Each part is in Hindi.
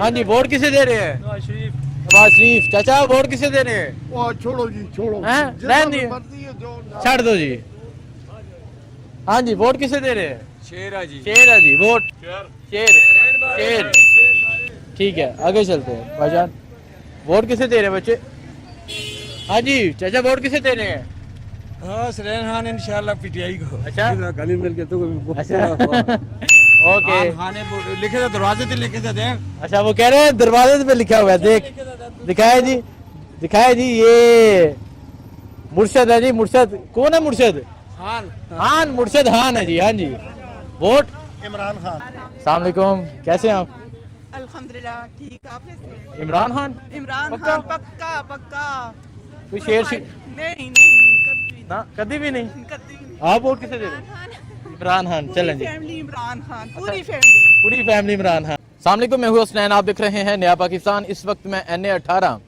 हाँ जी, वोट किसे दे रहे हैं? नवाज शरीफ। चाचा वोट किसे दे रहे हैं? छोड़ो जी, छोड़ो। रहने दिए, छाड़ दो जी। हाँ जी, वोट किसे दे रहे हैं? शेरा जी। शेर है जी, वोट शेर। ठीक है, आगे चलते हैं भाईजान। वोट किसे दे रहे हैं बच्चे? हाँ जी चाचा, वोट किसे दे रहे हैं? हाँ, सलेम खान इंशाल्लाह पीटीआई को। अच्छा गली मिल के तो अच्छा ओके। लिखे थे दरवाजे पे, लिखे थे देख। अच्छा, वो कह रहे हैं दरवाजे पे लिखा हुआ है, देख दिखाए जी, दिखाए जी। ये मुर्शद है जी, मुर्शद कौन है? मुर्शद खान, मुर्शद खान है जी। हाँ जी, वोट इमरान खान। अस्सलाम वालेकुम, कैसे हैं आप? अल्हम्दुलिल्लाह ठीक। आप कैसे? इमरान खान। इमरान पक्का? खान पक्का पक्का। कोई शेर नहीं कभी ना, कभी भी नहीं। कभी नहीं। आप वोट किसे दे रहे हैं? इमरान खान। चलें जी, फैमिली इमरान खान, पूरी अच्छा। फैमिली। पूरी फैमिली इमरान खान। अस्सलाम वालेकुम, मैं हूं हसनैन, आप देख रहे हैं नया पाकिस्तान। इस वक्त मैं NA-18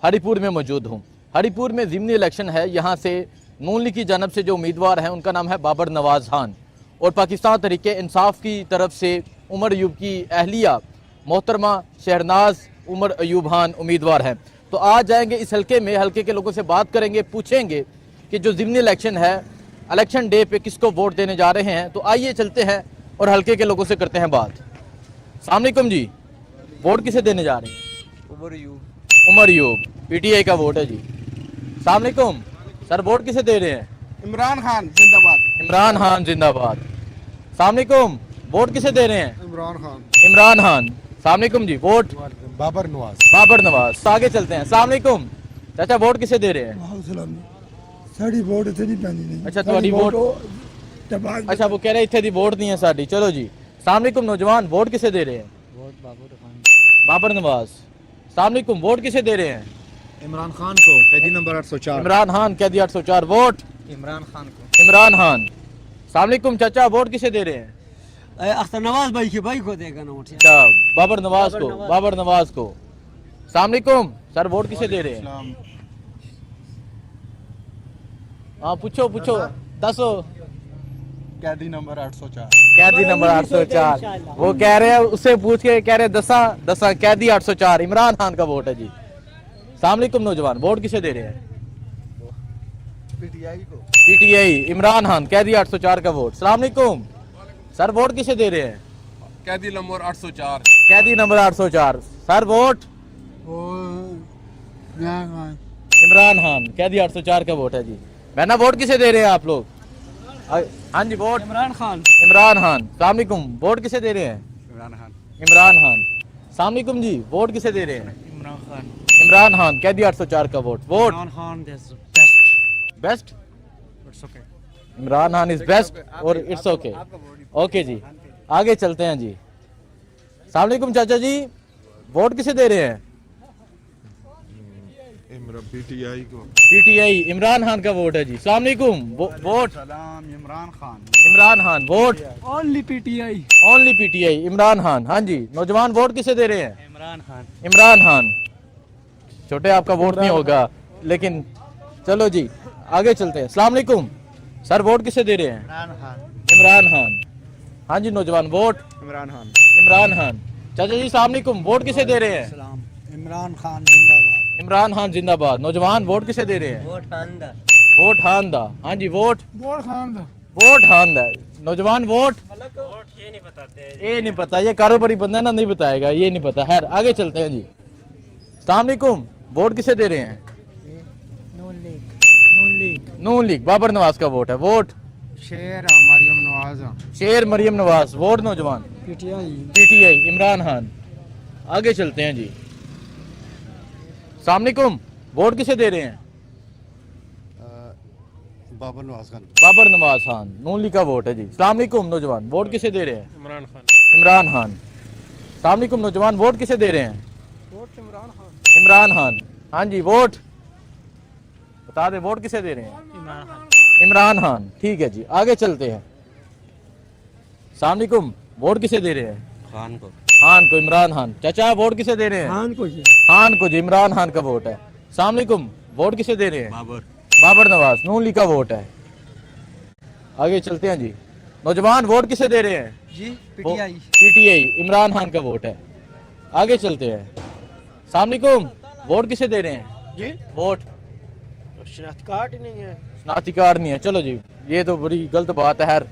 हरिपुर में मौजूद हूं। हरिपुर में ज़िमनी इलेक्शन है। यहाँ से नून लीग की जानब से जो उम्मीदवार हैं उनका नाम है बाबर नवाज खान, और पाकिस्तान तहरीके इंसाफ की तरफ से उमर अयूब की अहलिया मोहतरमा शहरनाज उमर अयूब खान उम्मीदवार हैं। तो आज जाएंगे इस हल्के में, हल्के के लोगों से बात करेंगे, पूछेंगे कि जो ज़िमनी इलेक्शन है, इलेक्शन डे पे किसको वोट देने जा रहे हैं। तो आइए चलते हैं और हल्के के लोगों से करते हैं बात। अस्सलाम वालेकुम जी, वोट किसे देने जा रहे हैं? उमर अयूब, PTI का वोट है जी। अस्सलाम वालेकुम सर, वोट किसे दे रहे हैं? इमरान खान जिंदाबाद। इमरान खान जिंदाबाद। अस्सलाम वालेकुम, वोट किसे दे रहे हैं? इमरान खान। इमरान खान। अस्सलाम वालेकुम जी, वोट बाबर नवाज। बाबर नवाज। तो आगे चलते हैं। अस्सलाम वालेकुम चाचा, वोट किसे दे रहे हैं? साड़ी वोट इतनी नहीं पैनी नहीं। अच्छा, तुम्हारी वोट, अच्छा वो कह रहे इतने दी वोट नहीं है साड़ी। चलो जी। अस्सलाम वालेकुम नौजवान, वोट किसे दे रहे हैं? बाबर नवाज। अस्सलाम वालेकुम, वोट किसे दे रहे हैं? इमरान खान को, कैदी नंबर 804। इमरान खान, कैदी 804। वोट इमरान खान को। इमरान खान। अस्सलाम वालेकुम चाचा, वोट किसे दे रहे हैं? अख्तर नवाज भाई के भाई को देगा ना वोट। अच्छा, बाबर नवाज को, बाबर नवाज को। अस्सलाम वालेकुम सर, वोट किसे दे रहे हैं? हाँ पूछो पूछो, दसो। कैदी नंबर 804। कैदी नंबर 804। वो कह रहे हैं, उससे पूछ के कह रहे हैं दसा दसा, कैदी 804 इमरान खान का वोट है जी। अस्सलाम वालेकुम नौजवान, वोट किसे दे रहे हैं? पीटीआई को। PTI इमरान खान, कैदी 804 का वोट। अस्सलाम वालेकुम सर, वोट किसे दे रहे हैं? कैदी नंबर 804। कैदी number 804 sir, vote Imran Khan, कैदी 804 का वोट है जी। बहना, वोट किसे दे रहे हैं आप लोग? हाँ जी, वोट इमरान खान। इमरान खान। अस्सलाम वालेकुम, वोट किसे दे रहे हैं? इमरान खान। इमरान खान। अस्सलाम वालेकुम जी, वोट किसे दे रहे हैं? इमरान खान। इमरान खान, कैदी 804 का vote. Vote Imran Khan best. Imran Khan is best और इट्स ओके। ओके जी, आगे चलते हैं जी। अस्सलाम वालेकुम चाचा जी, वोट किसे दे रहे हैं? पीटीआई को। PTI इमरान खान का वोट है जी। अस्सलाम वालेकुम, वोट सलाम Imran Khan. Imran Khan. Vote only PTI. Only PTI Imran Khan. हाँ जी नौजवान, वोट किसे दे रहे हैं? इमरान खान। इमरान खान। छोटे आपका वोट नहीं होगा, लेकिन चलो जी आगे चलते हैं। अस्सलाम वालेकुम सर, वोट किसे दे रहे हैं? इमरान खान। इमरान खान। हाँ जी नौजवान, वोट इमरान खान। इमरान खान। चाचा जी अस्सलाम वालेकुम, वोट किसे दे रहे हैं? इमरान खान जिंदाबाद। इमरान खान जिंदाबाद। नौजवान, वोट किसे दे रहे हैं? वोट खानदा। वोट खान दा। हाँ जी, वोट खान। वोट खान दा। नौजवान, वोट ये नहीं बताते। ये नहीं पता, ये कारोबारी बंदा है ना, नहीं बताएगा, ये नहीं पता। खैर आगे चलते हैं जी। अस्सलाम वालेकुम, वोट किसे दे रहे हैं? नून लीग बाबर नवाज का वोट है। वोट शेर मरियम नवाज। शेर मरियम नवाज। वोट नौजवान PTI इमरान खान। आगे चलते हैं जी। अस्सलाम वालेकुम, वोट किसे दे रहे हैं? बाबर नवाज खान। बाबर नवाज खान, नून लीग का वोट है जी। अस्सलाम वालेकुम नौजवान, वोट किसे दे रहे हैं? इमरान खान। इमरान खान। अस्सलाम वालेकुम नौजवान, वोट किसे दे रहे हैं? वोट इमरान खान। इमरान खान। हाँ जी, वोट बता दे, वोट किसे दे रहे हैं? इमरान खान। इमरान खान। ठीक है जी, आगे चलते हैं। अस्सलाम वालेकुम, वोट किसे दे रहे हैं? खान को। खान को, इमरान खान। चाचा वोट किसे दे रहे हैं? खान को जी। खान को जी, इमरान खान का वोट है। अस्सलाम वालेकुम, वोट किसे दे रहे हैं? बाबर। बाबर नवाज, नून लीग का वोट है। आगे चलते हैं जी। नौजवान, वोट किसे दे रहे हैं? जी PTI इमरान खान का वोट है। आगे चलते हैं। सामनेकुम, वोट किसे दे रहे हैं जी वोट? शनाख्त कार्ड ही नहीं है। शनाख्ती कार्ड नहीं है, चलो जी ये तो बड़ी गलत बात है। खैर,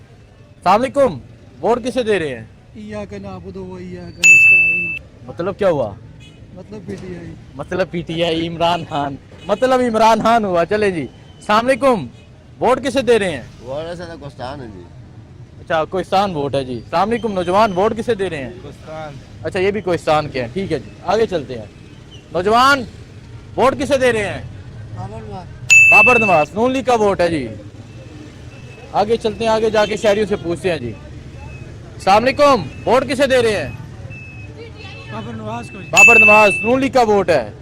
सामनेकुम, वोट किसे दे रहे हैं? इया का नाबुदो व इया का नस्ताईन, मतलब क्या हुआ? मतलब पीटीआई। मतलब पीटीआई, इमरान खान, मतलब इमरान खान हुआ। चले जी, सामनेकुम, वोट किसे दे रहे हैं? वो ऐसा तो कोस्तान है जी। अच्छा, कोहिस्तान वोट है जी। सामनेकुम नौजवान, वोट किसे दे रहे हैं? पाकिस्तान। अच्छा, ये भी कोहिस्तान के हैं, ठीक है जी। आगे चलते हैं। नौजवान, वोट किसे दे रहे हैं? बाबर नवाज, नून लीग का वोट है जी। आगे चलते हैं, आगे जाके शहरियों से पूछते हैं जी। सामनेकुम, वोट किसे दे रहे हैं? बाबर नवाज को। बाबर नवाज, नून लीग का वोट है।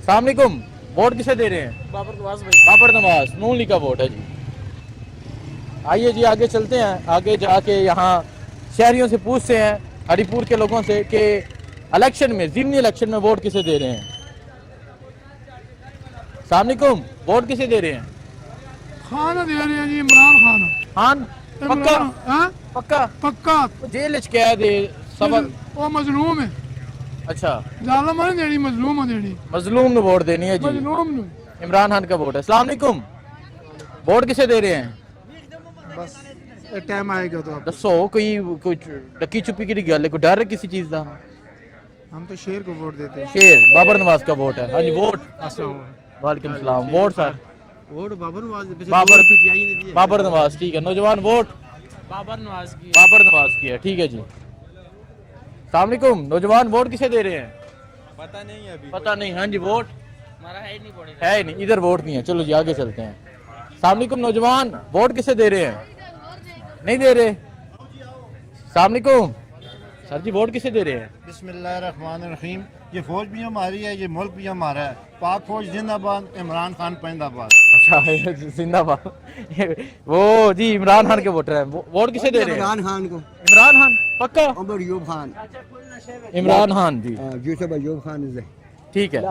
सामनेकुम, वोट किसे दे रहे हैं? बाबर नवाज भाई। बाबर नवाज, नून लीग का वोट है जी। आइए जी, आगे चलते हैं। आगे जाके यहाँ शहरियों से पूछते हैं, हरिपुर के लोगों से, कि इलेक्शन में, ज़िमनी इलेक्शन में वोट किसे दे रहे हैं। सामनेकुम, वोट किसे दे रहे हैं? खान दे रहे हैं जी, इमरान खान। खान, पक्का? हाँ पक्का? पक्का। जेल च कैद है, सबक। वो मजलूम है, अच्छा, जालम नहीं देनी, मजलूम देनी। मजलूम ने वोट देनी है जी। मजलूम ने। इमरान खान का वोट है। अस्सलाम वालेकुम, वोट किसे दे रहे हैं? बस टाइम आएगा तो दसो, कोई डकी चुपी की गल है, कोई डर है किसी चीज का? हम तो शेर को वोट देते हैं। शेर, बाबर नवाज का वोट है। हाँ जी, वोट। अस्सलाम वालेकुम सलाम। Vote sir? Vote Babar Nawaz. Babar, PTI ने दिए। बाबर नवाज, ठीक है। नौजवान, वोट बाबर नवाज की। बाबर नवाज की है, ठीक है जी। सामनेकुम, नौजवान, वोट किसे दे रहे हैं? पता नहीं है अभी। पता नहीं। हाँ जी, वोट हमारा है नहीं पड़ेगा। है ही नहीं, इधर वोट नहीं है। चलो जी, आगे चलते हैं। सामनेकुम, नौजवान, वोट किसे दे रहे हैं? नहीं दे रहे। सामनेकुम, सर जी, वोट किसे दे रहे हैं? बिस्मिल्लाहिर्रहमानिर्रहीम। ये फौज भी हमारी है, ये मुल्क भी हमारा है। पाक फौज जिंदाबाद, इमरान खान पैंदाबाद। अच्छा, जिंदाबाद। वो जी इमरान खान के वोटर हैं। वोट किसे दे रहे हैं? इमरान खान को। इमरान खान, पक्का? उमर यूब खान। इमरान खान जी, यूसुफ अयूब खान इज ठीक है।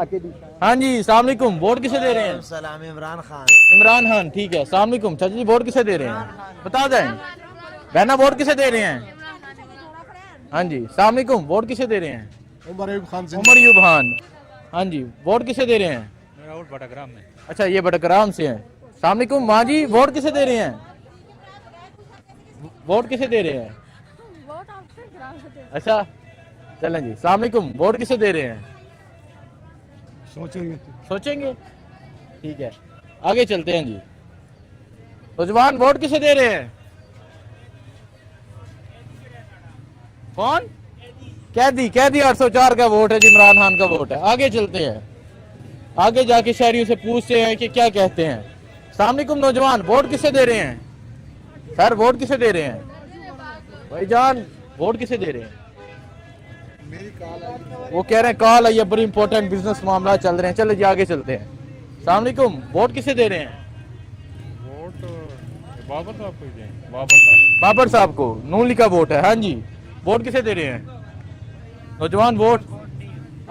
हाँ जी, सामनेकुम, वोट किसे दे रहे हैं? सलाम इमरान खान। इमरान खान, ठीक है। सामनेकुम, चाचा जी, वोट किसे दे रहे हैं? बता दें। बहना, वोट किसे दे रहे हैं? हाँ जी, सामनेकुम, वोट किसे दे रहे हैं? उमर अयूब खान। उमर यूब खान। हाँ जी, वोट किसे दे रहे हैं? मेरा वोट बटाग्राम में। अच्छा, ये बटकराम से हैं। सामनेकुम, माँ जी, वोट किसे दे रहे हैं? वोट किसे दे रहे हैं? अच्छा, चलें जी। सामनेकुम, वोट किसे दे रहे हैं? सोचेंगे। सोचेंगे, ठीक है। आगे चलते हैं जी। नौजवान, वोट किसे दे रहे हैं? कौन? कैदी, कैदी 804 का वोट है जी, इमरान खान का वोट है। आगे चलते हैं, आगे जाके शहरियों से पूछते हैं कि क्या कहते हैं। सामनेकुम, नौजवान, वोट किसे दे रहे हैं? सर, वोट किसे दे रहे हैं? भाईजान, वोट किसे दे रहे हैं? वो कह रहे हैं कॉल आई है, बड़ी इंपॉर्टेंट बिजनेस मामला चल रहे हैं। चलो जी, आगे चलते हैं। सामनेकुम, वोट किसे दे रहे हैं? वोट बाबर साहब को दें। बाबर साहब। बाबर साहब को, नून लीग का वोट है। हाँ जी, वोट किसे दे रहे हैं? नौजवान, वोट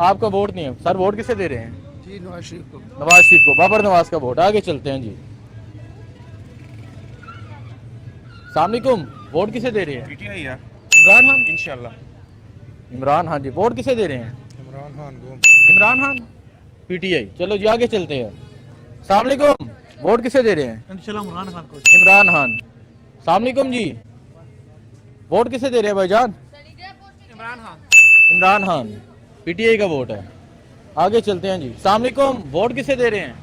आपका वोट नहीं है। सर, वोट किसे दे रहे हैं? जी नवाज शरीफ को। नवाज शरीफ को, बाबर नवाज का वोट। आगे चलते हैं जी। सामनेकुम, वोट किसे दे रहे हैं? पीटीआई है इमरान खान। इंशाल्लाह। इमरान खान जी, वोट किसे दे रहे हैं? इमरान खान को। इमरान खान, पीटीआई। चलो जी, आगे चलते हैं। सामनेकुम, वोट किसे दे रहे हैं? इंशाल्लाह इमरान खान को। इमरान खान। सामनेकुम जी, वोट किसे दे रहे हैं भाईजान? इमरान खान। इमरान खान, पीटीआई का वोट है। आगे चलते हैं जी। सामनेकुम, वोट किसे दे रहे हैं?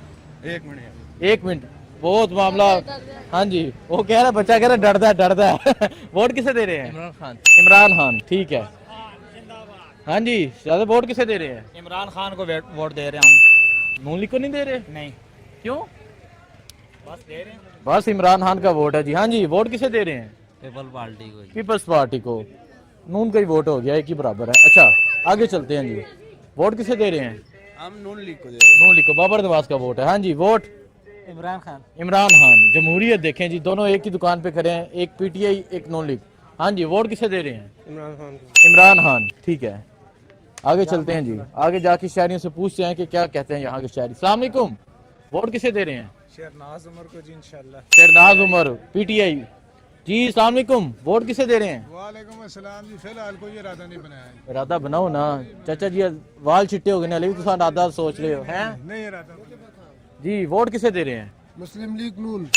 1 मिनट। 1 मिनट, बहुत मामला। हाँ जी, वो कह रहा है, बच्चा कह रहा है डरदा है, डरदा है। वोट किसे दे रहे हैं? इमरान खान। इमरान खान, ठीक है। हाँ जी, ज्यादा वोट किसे दे रहे हैं? इमरान खान को वोट दे रहे हैं हम। नून लीग को नहीं दे रहे? नहीं, क्यों? बस दे रहे हैं बस इमरान खान का वोट है जी। हाँ जी, वोट किसे दे रहे हैं? पीपल पार्टी को। पीपल्स पार्टी को। नून का ही वोट हो गया, एक ही बराबर है। अच्छा, आगे चलते हैं जी। वोट किसे दे रहे हैं? हम नून लीग को दे रहे नून लीग को, बाबर नवाज का वोट है। हाँ जी, वोट हैं। इमरान खान। इमरान खान। जमहूरियत देखें जी, दोनों एक ही दुकान पे खड़े हैं, एक पीटीआई, एक नून लीग। हाँ जी, वोट किसे दे रहे हैं? इमरान खान को। इमरान खान, ठीक है। आगे चलते हैं जी। आगे जाके शहरियों से पूछते हैं कि क्या कहते हैं यहाँ के शहरी। अस्सलाम वालेकुम, वोट किसे दे रहे हैं? शेरनाज उमर को जी इंशाल्लाह। शेरनाज उमर, पीटीआई। जी अस्सलाम वालेकुम, वोट किसे दे रहे हैं? वालेकुम अस्सलाम जी, फिलहाल कोई इरादा नहीं बनाया है। इरादा बनाओ ना चाचा जी, वाल चिट्टे हो गए ना, लेकिन तुम इरादा सोच रहे हो हैं नहीं इरादा। जी। वोट किसे दे रहे हैं? मुस्लिम लीग नून।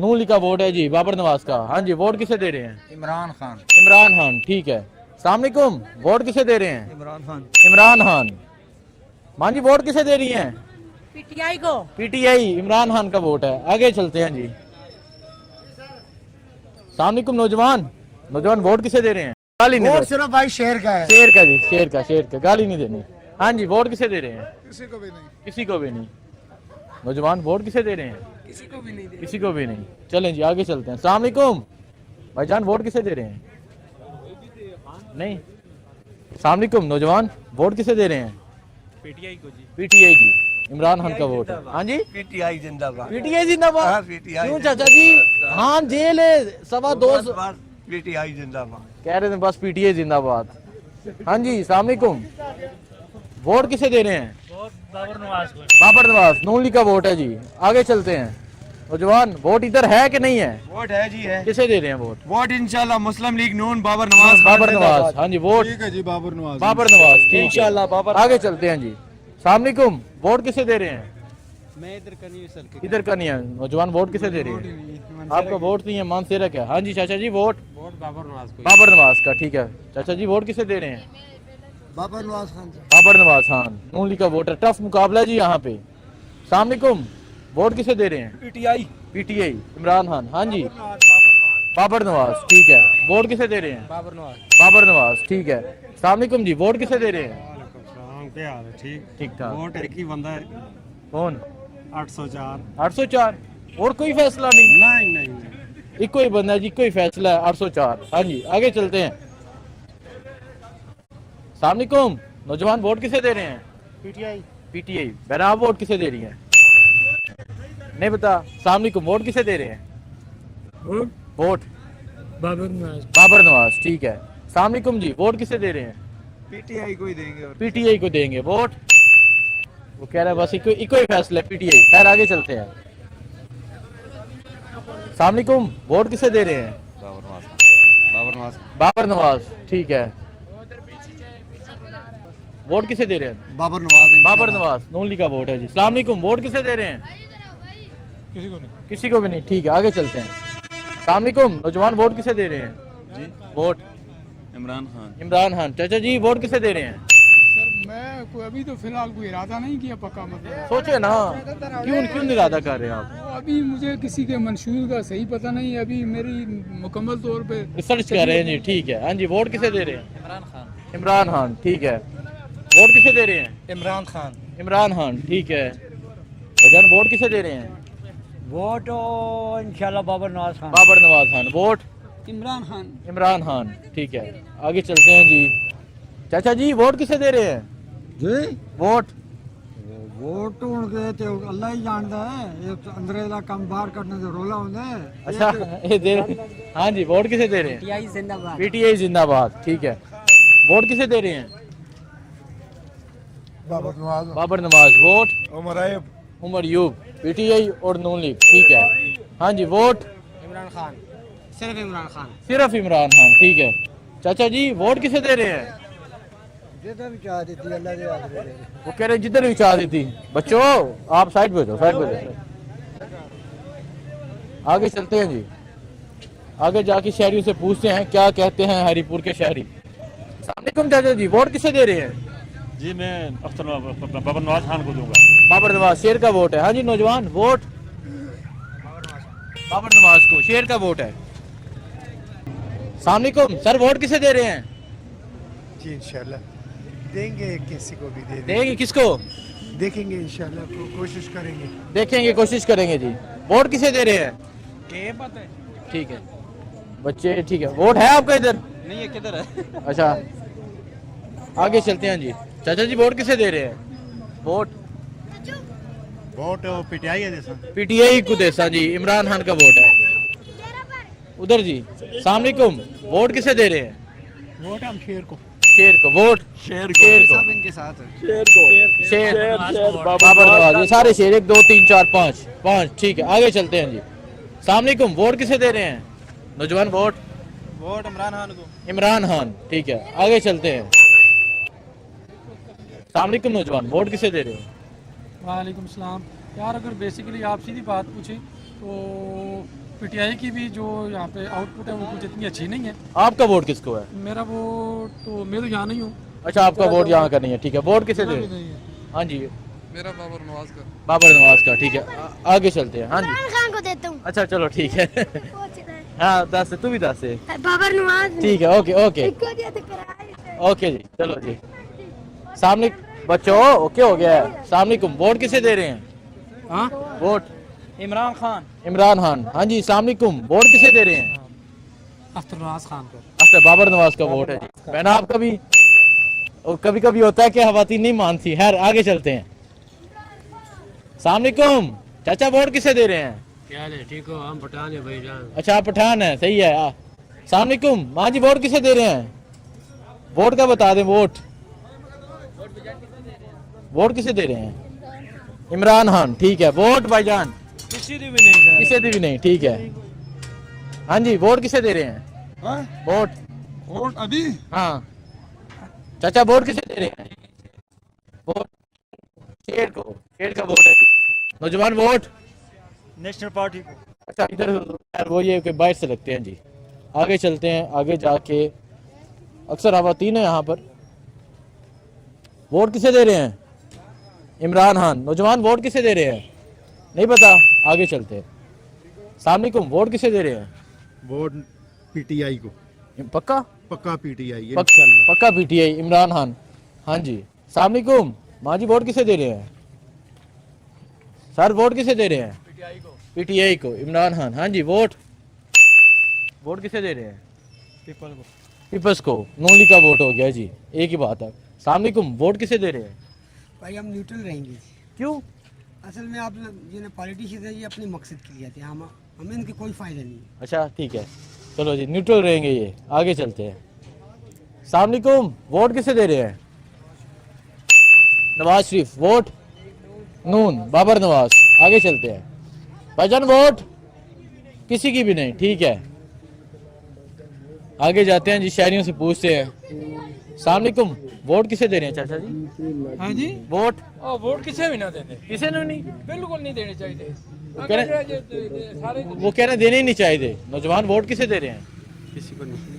नून लीग का वोट है जी, बाबर नवाज का। हाँ जी, वोट किसे दे रहे हैं? इमरान खान। इमरान खान, ठीक है। अस्सलाम वालेकुम, वोट किसे दे रहे हैं? इमरान खान। इमरान खान। मां जी वोट किसे दे रही हैं? पीटीआई को। पीटीआई, इमरान खान का वोट है। आगे चलते हैं जी। अस्सलाम वालेकुम नौजवान, नौजवान वोट किसे दे रहे हैं? गाली नहीं वोट दे, सिर्फ भाई शेर का है, शेर का जी, शेर का, शेर का, गाली नहीं देनी। हाँ जी, वोट किसे दे रहे हैं? किसी को भी नहीं। किसी को भी नहीं। नौजवान वोट किसे दे रहे हैं? किसी को भी नहीं। किसी को भी नहीं। चलें जी आगे चलते हैं। अस्सलाम वालेकुम भाईजान, वोट किसे दे रहे हैं? नहीं। अस्सलाम वालेकुम नौजवान, वोट किसे दे रहे हैं? पीटीआई को जी। पीटीआई जी, इमरान खान का वोट है। हाँ जी, पीटीआई जिंदाबाद। पीटीआई जिंदाबाद। क्यों चाचा जी? हाँ जेल है, 2.25 पीटीआई जिंदाबाद। कह रहे थे बस पीटीआई जिंदाबाद। हाँ जी अस्सलाम वालेकुम, वोट किसे दे रहे हैं? बाबर नवाज को। बाबर नवाज, नून लीग का वोट है जी। आगे चलते हैं। नौजवान वोट इधर है कि नहीं है? वोट है जी, है। किसे दे रहे हैं वोट? वोट इंशाल्लाह मुस्लिम लीग नून, बाबर नवाज। बाबर नवाज। हाँ जी, वोट ठीक है जी, बाबर नवाज। बाबर नवाज, ठीक है। इंशाल्लाह बाबर। आगे चलते हैं जी। अस्सलाम वालेकुम, वोट किसे दे रहे हैं? मैं इधर का नहीं सर के। इधर का नहीं है। नौजवान वोट किसे दे रहे हैं? आपका वोट नहीं है, मानसेरा क्या? हाँ जी चाचा जी, वोट वोट बाबर नवाज को। बाबर नवाज का, ठीक है। चाचा जी वोट किसे दे रहे हैं? बाबर नवाज खान। बाबर नवाज खान, नून लीग का वोट है। टफ मुकाबला जी यहाँ पे। अस्सलाम वालेकुम, वोट किसे दे रहे हैं? पीटीआई। पीटीआई, इमरान खान। हाँ जी, बाबर नवाज, ठीक है। वोट किसे दे रहे हैं? बाबर नवाज। बाबर नवाज, ठीक है। अस्सलाम वालेकुम जी, वोट किसे दे रहे हैं? क्या हाल है? ठीक। ठीक ठाक। वोट एक ही बंदा है, कौन? 804। 804, और कोई फैसला नहीं? नहीं। इको ही बंदा है जी, कोई फैसला है 804। हाँ जी आगे चलते हैं। अस्सलाम वालेकुम नौजवान, वोट किसे दे रहे हैं? पीटीआई। पीटीआई। बहरा आप वोट किसे दे रही हैं? नहीं पता। अस्सलाम वालेकुम, वोट किसे दे रहे हैं? वोट बाबर नवाज। बाबर नवाज, ठीक है। अस्सलाम वालेकुम जी, वोट किसे दे रहे हैं? पीटीआई को ही देंगे। पीटीआई को देंगे वोट। वो कह रहा है बस इको ही फैसला है, पीटीआई। खैर आगे चलते हैं। अस्सलाम वालेकुम, वोट किसे दे रहे हैं? बाबर नवाज। बाबर नवाज, ठीक है। वोट किसे दे रहे हैं? बाबर नवाज। बाबर नवाज, नून लीग का वोट है जी। अस्सलाम वालेकुम, वोट किसे दे रहे हैं? किसी को नहीं। किसी को भी नहीं, ठीक है। आगे चलते हैं। अस्सलाम वालेकुम नौजवान, वोट किसे दे रहे हैं? जी। वोट इमरान खान। इमरान खान। चाचा जी वोट किसे दे रहे हैं? सर मैं कोई अभी तो फिलहाल कोई इरादा नहीं किया पक्का, मतलब सोचे ना, क्यों क्यों इरादा कर रहे हैं आप? अभी मुझे किसी के मंशूर का सही पता नहीं, अभी मेरी मुकम्मल तौर पे रिसर्च कर रहे हैं जी, ठीक है। हाँ जी, वोट किसे दे रहे हैं? इमरान खान। इमरान खान, ठीक है। वोट किसे दे रहे हैं? इमरान खान। इमरान खान, ठीक है। भाईजान वोट किसे दे रहे हैं? वोट इंशाल्लाह बाबर नवाज खान। बाबर नवाज खान। वोट इमरान खान। इमरान खान, ठीक है। आगे चलते हैं जी। चाचा जी वोट किसे दे रहे हैं? जी वोट वोट तो उनके ते अल्लाह ही जानता है, ये तो अंदर दा काम बाहर करने से रोला होंदा है। अच्छा ये दे रहे। हाँ जी, वोट किसे दे रहे हैं? पीटीआई जिंदाबाद। पीटीआई जिंदाबाद, ठीक है। वोट किसे दे रहे हैं? बाबर नवाज। बाबर नवाज। वोट उमर अय्यूब। उमर यूब, पीटीआई और नून लीग, ठीक है। हाँ जी, वोट इमरान खान। सिर्फ इमरान खान। सिर्फ इमरान खान, ठीक है। चाचा जी वोट किसे दे रहे हैं? जिधर भी चाह देती अल्लाह दे हाथ में। वो कह रहे हैं जिधर भी चाह देती। बच्चों आप साइड पे जाओ, साइड पे जाओ। आगे चलते हैं जी। आगे जाके शहरियों से पूछते हैं क्या कहते हैं हरिपुर के शहरी। अस्सलाम वालेकुम चाचा जी, वोट किसे दे रहे हैं? जी मैं बाबर नवाज खान को दूंगा। बाबर नवाज, शेर का वोट है। हाँ जी नौजवान, वोट बाबर नवाज को, शेर का वोट है। अस्सलाम वालेकुम सर, वोट किसे दे रहे हैं? जी इंशाल्लाह देंगे, किसी को भी दे देंगे किसको? देखेंगे इंशाल्लाह, कोशिश करेंगे। देखेंगे, कोशिश करेंगे जी। वोट किसे दे रहे हैं? के पता है? ठीक है बच्चे, ठीक है। वोट है आपका इधर? नहीं है, किधर है? अच्छा आगे चलते हैं जी। चाचा जी वोट किसे दे रहे हैं? वोट वोट पीटीआई है जैसा। पीटीआई को देसा जी, इमरान खान का वोट है उधर जी। अस्सलाम वालेकुम, वोट किसे दे रहे हैं? वोट हम शेर को। शेर को। वोट शेर को। सब इनके साथ है। शेर बाबर नवाज, ये सारे शेर 1 2 3 4 5 5, ठीक है। आगे चलते हैं जी। अस्सलाम वालेकुम, वोट किसे दे रहे हैं? नौजवान वोट वोट इमरान खान को। इमरान खान, ठीक है, आगे चलते हैं। अस्सलाम वालेकुम नौजवान, वोट किसे दे रहे हो? वालेकुम सलाम। यार अगर बेसिकली आप सीधी बात पूछें तो पीटीआई की भी जो यहाँ पे आउटपुट है वो कुछ इतनी अच्छी नहीं है। आपका वोट किसको है? मेरा वोट तो मैं तो यहाँ नहीं हूँ। अच्छा, आपका वोट यहाँ का नहीं है, ठीक है। वोट किसे दे रहे हो? नहीं है। हाँ जी, मेरा बाबर नवाज का। बाबर नवाज का, ठीक है। आगे चलते हैं। हाँ जी, खान को देता हूँ। अच्छा चलो ठीक है। हाँ दस, तू भी दस है, बाबर नवाज ठीक है। ओके ओके ओके जी, चलो जी। सामने बच्चों, ओके हो गया है। सामने वोट किसे दे रहे हैं? हाँ, वोट इमरान खान। इमरान खान, हाँ जी। सामनेकुम, वोट किसे दे रहे हैं? अख्तर नवाज खान को। अच्छा, बाबर नवाज का वोट है जी। मैंने आपका भी, और कभी कभी होता है कि खवातीन नहीं मानती। खैर आगे चलते हैं। सामनेकुम चाचा, वोट किसे दे रहे हैं? क्या है, ठीक हो? हम पठान है भाईजान। अच्छा, आप पठान है, सही है। सामनेकुम माँ जी, वोट किसे दे रहे हैं? वोट का बता दें। वोट किसे दे रहे हैं? इमरान खान, ठीक है। वोट भाईजान किसी भी नहीं। किसे दी भी नहीं, ठीक है। हाँ जी, वोट किसे दे रहे हैं? वोट अभी हाँ चाचा, वोट किसे दे रहे हैं? वोट शेर को, शेर का वोट है। नौजवान वोट नेशनल पार्टी को। अच्छा, इधर यार वो ये कि बाहर से लगते हैं जी। आगे चलते हैं। आगे जाके अक्सर खवातीन है यहाँ पर। वोट किसे दे रहे हैं? इमरान खान। नौजवान वोट किसे दे रहे हैं? नहीं पता, आगे चलते हैं। सामनेकुम, वोट किसे दे रहे हैं? वोट पीटीआई को, पक्का पक्का पीटीआई। पक्का पीटीआई, इमरान खान। हाँ जी। सामनेकुम माँ जी, वोट किसे दे रहे हैं? सर वोट किसे दे रहे हैं? पीटीआई को, इमरान खान। हाँ जी। वोट किसे दे रहे हैं? पीपल्स को। नूली का वोट हो गया जी, एक ही बात है। सामनेकुम, वोट किसे दे रहे हैं? भाई हम न्यूट्रल रहेंगे। क्यों? असल में आप जो पॉलिटिशियन है ये अपने मकसद के लिए आते हैं, हमें इनके कोई फायदा नहीं है। अच्छा ठीक है, चलो जी, न्यूट्रल रहेंगे ये। आगे चलते हैं। सामनेकुम, वोट किसे दे रहे हैं? नवाज शरीफ। वोट नून, बाबर नवाज। आगे चलते हैं। भाईजान वोट किसी की भी नहीं, ठीक है। आगे जाते हैं जी, शहरियों से पूछते हैं। सामनेकुम, वोट किसे दे रहे हैं चाचा जी? हाँ जी, वोट वोट किसे भी ना देते, किसे नहीं? बिल्कुल नहीं देने चाहिए। वो कह रहे देने ही नहीं चाहिए। नौजवान वोट किसे दे रहे हैं?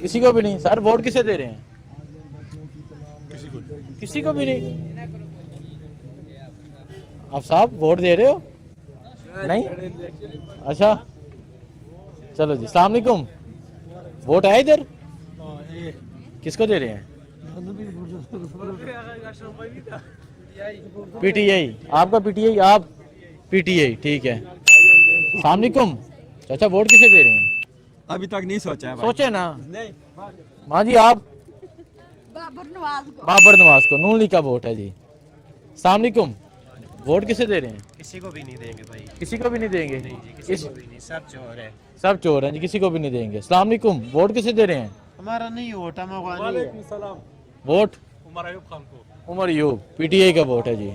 किसी को भी नहीं। सर वोट किसे दे रहे हैं? किसी को भी नहीं। आप साहब वोट दे रहे हो? नहीं, अच्छा चलो जी। अस्सलाम वालेकुम, वोट है इधर? किसको दे रहे हैं? पीटीआई। आपका पीटीआई, आप पीटीआई, ठीक है। अस्सलाम वालेकुम चाचा, वोट किसे दे रहे हैं? अभी तक नहीं सोचा है। सोचे ना। माँ जी, आप? बाबर नवाज को। बाबर नवाज को। नून लीग का वोट है जी। अस्सलाम वालेकुम, वोट किसे दे रहे हैं? किसी को भी नहीं देंगे भाई। किसी को भी नहीं देंगे? किसी को भी नहीं, सब चोर है। सब चोर हैं जी, किसी को भी नहीं देंगे। अस्सलाम वालेकुम, वोट किसे दे रहे हैं? हमारा नहीं वोट, हम वोट उमर अयूब खान को। उमर यूब, पीटीआई का वोट है जी।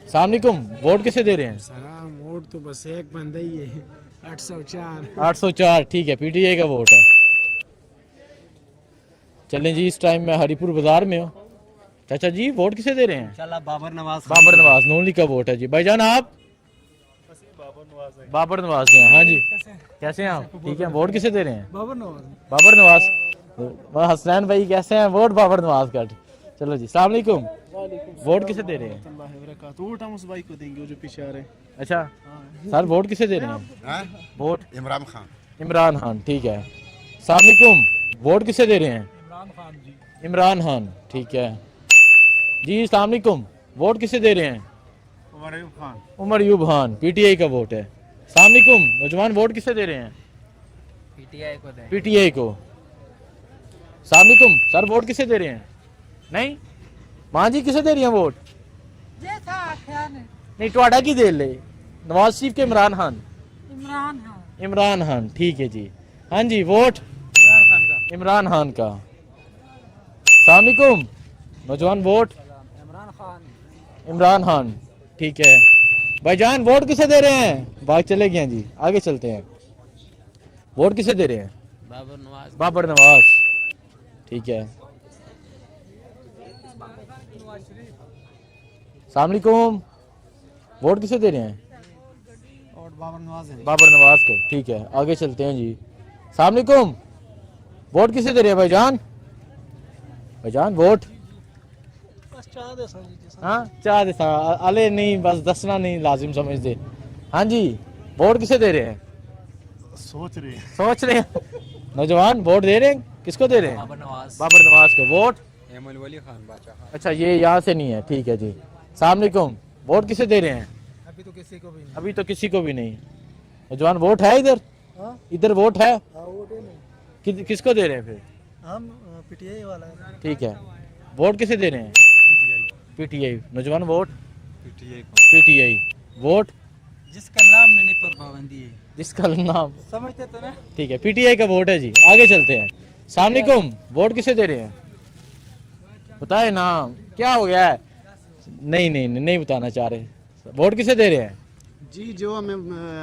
अस्सलाम वालेकुम, वोट किसे दे रहे हैं? सलाम, वोट तो बस एक बंदा ही है, 804। 804, ठीक है, पीटीआई का वोट है। चलें जी, इस टाइम मैं हरिपुर बाजार में हूँ। चाचा जी, वोट किसे दे रहे हैं? चला बाबर नवाज। बाबर नवाज। नून लीग का वोट है जी। भाईजान आप? बाबर नवाज हैं। हाँ जी, कैसे हैं आप? ठीक है। वोट किसे दे रहे हैं? बाबर नवाज। बाबर नवाज। हसनैन भाई कैसे हैं? वोट बाबर नवाज का। चलो जी। अस्सलाम वालेकुम, वोट किसे दे रहे हैं? वोट हम उस भाई को देंगे जो पीछे आ रहे हैं। अच्छा सर, वोट किसे दे रहे हैं? वोट इमरान खान। इमरान खान, ठीक है। अस्सलाम वालेकुम, वोट किसे दे रहे हैं? इमरान खान जी। इमरान खान, ठीक है जी। अस्सलाम वालेकुम, वोट किसे दे रहे हैं? उमर अयूब खान। उमर यूब खान, पीटीआई का वोट है। अस्सलाम वालेकुम, नौजवान वोट किसे दे रहे हैं? पीटीआई को देंगे। पीटीआई को। अस्सलाम वालेकुम सर, वोट किसे दे रहे हैं? नहीं, माँ जी किसे दे रही हैं वोट? जैसा आख्या ने। नहीं, टोड़ा की दे ले। नवाज शरीफ के इमरान खान? इमरान खान। इमरान खान, ठीक है जी। हाँ जी, वोट इमरान खान का। अस्सलाम वालेकुम, नौजवान वोट? इमरान खान, ठीक है। भाईजान वोट किसे दे रहे हैं? बात चले गए जी, आगे चलते हैं। वोट किसे दे रहे हैं? बाबर नवाज बाबर नवाज, ठीक है। अस्सलाम वालेकुम, वोट किसे दे रहे हैं? और बाबर नवाज है। बाबर नवाज को, ठीक है। आगे चलते हैं जी। अस्सलाम वालेकुम, वोट किसे दे रहे हैं भाईजान? भाईजान वोट हाँ चाह दे अले नहीं, बस दसना नहीं लाजिम समझते। हाँ जी, वोट किसे दे रहे हैं? सोच रहे हैं। सोच रहे हैं। नौजवान वोट दे रहे हैं, किसको दे रहे हैं? बाबर नवाज को। वोट एमल वली खान बादशाह। अच्छा, ये यहाँ से नहीं है, ठीक है जी। अस्सलाम वालेकुम, वोट किसे दे रहे हैं? अभी तो किसी को भी नहीं। अभी तो किसी को भी नहीं। नौजवान वोट है इधर? इधर वोट है? किसको दे रहे हैं फिर? हम पीटीआई वाला है। ठीक है, वोट किसे दे रहे हैं? पीटीआई। नौजवान वोट पीटीआई पीटीआई। वोट जिसका नाम नहीं पर पाबंदी है। जिसका नाम, समझते तो ना। ठीक है, पीटीआई का वोट है जी। आगे चलते हैं। अस्सलाम वालेकुम, वोट किसे दे रहे हैं? बताए ना, क्या हो गया है? नहीं बताना चाह रहे। वोट किसे दे रहे हैं? जी जो हमें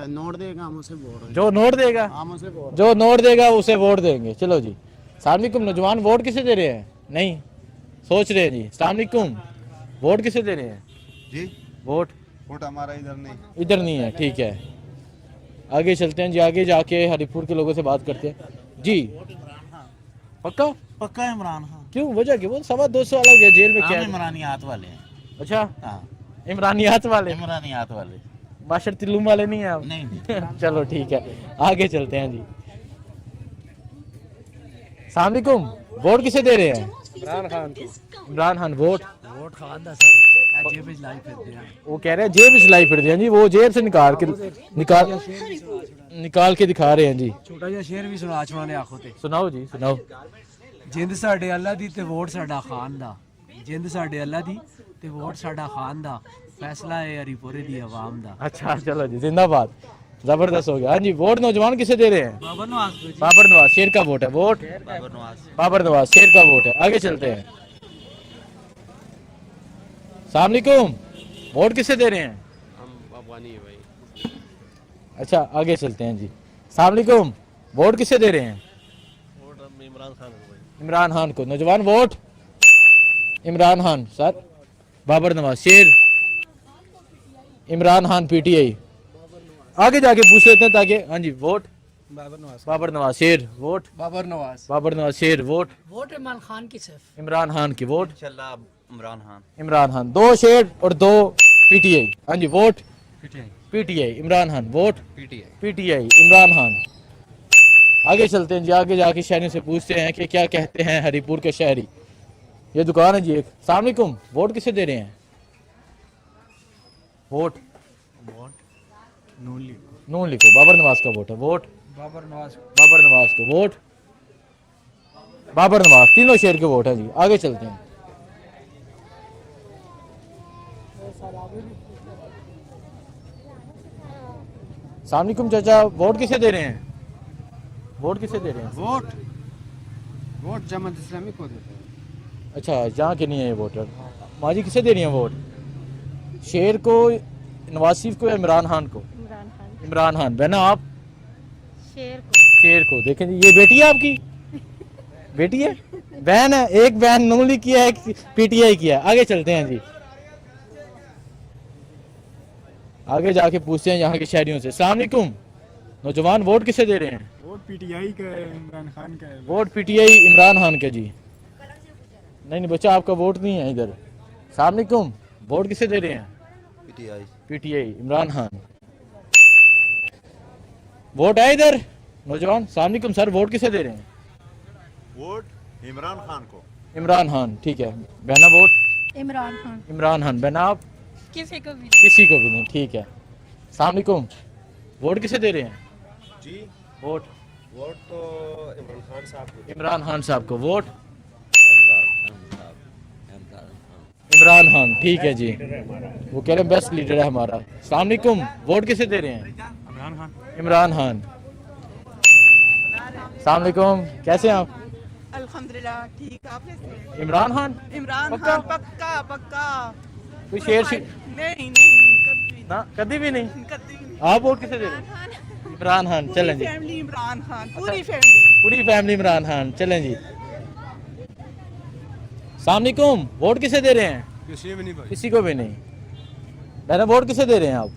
नोट देगा हम उसे वोट। जो नोट देगा, हम उसे वोट। जो नोट देगा उसे वोट देंगे। चलो जी। अस्सलाम वालेकुम, नौजवान वोट किसे दे रहे हैं? नहीं, सोच रहे हैं जी। अस्सलाम वालेकुम, वोट किसे दे रहे हैं? जी वोट वोट हमारा इधर नहीं। इधर नहीं है, ठीक है। आगे चलते हैं जी। आगे जाके हरिपुर के लोगों से बात करते हैं जी। पक्का पक्का इमरान खान। क्यों, वजह क्या? वो 225 वाला गया जेल में, क्या है? इमरानियात वाले हैं। अच्छा, हाँ इमरानियात वाले, इमरानियात वाले। माशर तिल्लुम वाले नहीं है आप? नहीं चलो ठीक है, आगे चलते हैं जी। अस्सलाम वालेकुम, वोट किसे दे रहे हैं? इमरान खान को। इमरान खान। वोट वोट खान दा सर जेब विच लाई फिरदे हैं। वो कह रहे हैं जेब में लाई फिरते हैं जी। वो जेब से निकाल के दिखा रहे हैं जी। छोटा जिहा शेर भी सुना चुना ने आखो ते। सुनाओ जी, सुनाओ। जिंद साडे अल्लाह दी ते वोट साडा खान दा। जिंद साडे अल्लाह दी ते वोट साडा खान दा। फैसला है हरिपुरे दी आवाम दा। अच्छा चलो जी, जिंदाबाद, जबरदस्त हो गया। हाँ जी, वोट नौजवान किसे दे रहे हैं? बाबर नवाज को जी। बाबर नवाज, शेर का वोट है। वोट बाबर नवाज। बाबर नवाज, शेर का वोट है। आगे चलते हैं। अस्सलाम वालेकुम, वोट किसे दे रहे हैं? हम अफगानी है भाई। अच्छा, आगे चलते हैं जी। अस्सलाम वालेकुम, वोट किसे दे रहे हैं? वोट इमरान खान को भाई। इमरान खान को। नौजवान वोट इमरान खान सर। बाबर नवाज, शेर इमरान खान पीटीआई। आगे जाके पूछ लेते हैं ताकि। हाँ जी, वोट बाबर नवाज। बाबर नवाज, शेर। वोट बाबर नवाज। बाबर नवाज, शेर। वोट वोट इमरान खान की सिर्फ। इमरान खान की। वोट इंशाल्लाह इमरान खान। इमरान खान। 2 शेर और 2 पीटीआई। हाँ जी, वोट पीटीआई। पीटीआई इमरान खान। वोट पीटीआई। पीटीआई इमरान खान। आगे चलते हैं जी। आगे जाके शहरियों से पूछते हैं कि क्या कहते हैं हरिपुर के शहरी। ये दुकान है जी एक। अस्सलाम वालेकुम, वोट किसे दे रहे हैं? वोट वोट नून लिखो। नून लिखो। बाबर नवाज का वोट है। वोट बाबर नवाज। बाबर नवाज को। वोट बाबर नवाज। तीनों शेर के वोट है जी। आगे चलते हैं। अस्सलाम वालेकुम चाचा, वोट किसे दे रहे हैं? वोट किसे दे रहे हैं? वोट जमात इस्लामी को देते हैं। अच्छा, जहाँ के नहीं है ये वोटर। माजी किसे दे रही हैं वोट? शेर को, नवाज शरीफ को या इमरान खान को? इमरान खान। इमरान खान। बहना आप? शेर को। शेर को। देखें जी, ये बेटी है आपकी? बेटी है? बहन है? एक बहन नून लीग की है, एक पीटीआई की है। आगे चलते हैं जी। आगे जाके पूछते हैं यहाँ के शहरियों से। अस्सलाम वालेकुम, नौजवान वोट किसे दे रहे हैं? वोट पीटीआई का है, इमरान खान का है। वोट पीटीआई इमरान खान का जी। नहीं बच्चा, आपका वोट नहीं है इधर। अस्सलाम वालेकुम, वोट किसे दे रहे हैं? पीटीआई। पीटीआई इमरान खान। वोट है इधर? नौजवान। अस्सलाम वालेकुम सर, वोट किसे दे रहे हैं? वोट इमरान खान को। इमरान खान, ठीक है। बहना वोट इमरान खान। इमरान खान। बहना आप? किसी को भी। किसी को भी नहीं, ठीक है। अस्सलाम वालेकुम, वोट किसे दे रहे हैं? जी वोट वोट तो इमरान खान साहब को। इमरान खान साहब को। वोट इमरान खान, ठीक है जी। वो कह रहे हैं बेस्ट लीडर है हमारा। अस्सलाम वालेकुम, वोट किसे दे रहे हैं? इमरान खान। इमरान खान। अस्सलाम वालेकुम, कैसे हैं आप? अल्हम्दुलिल्लाह ठीक। आपने? इमरान खान। इमरान पक्का? खान पक्का पक्का। कोई शेर नहीं कभी ना, कभी भी नहीं। कभी आप वोट किसे दे रहे हैं? इमरान खान, चलें जी। फैमिली इमरान खान, पूरी फैमिली। पूरी फैमिली इमरान खान, चलें जी। सलामुअलैकुम, वोट किसे दे रहे हैं? किसी भी नहीं भाई। किसी को भी नहीं। मैंने वोट किसे दे रहे हैं आप?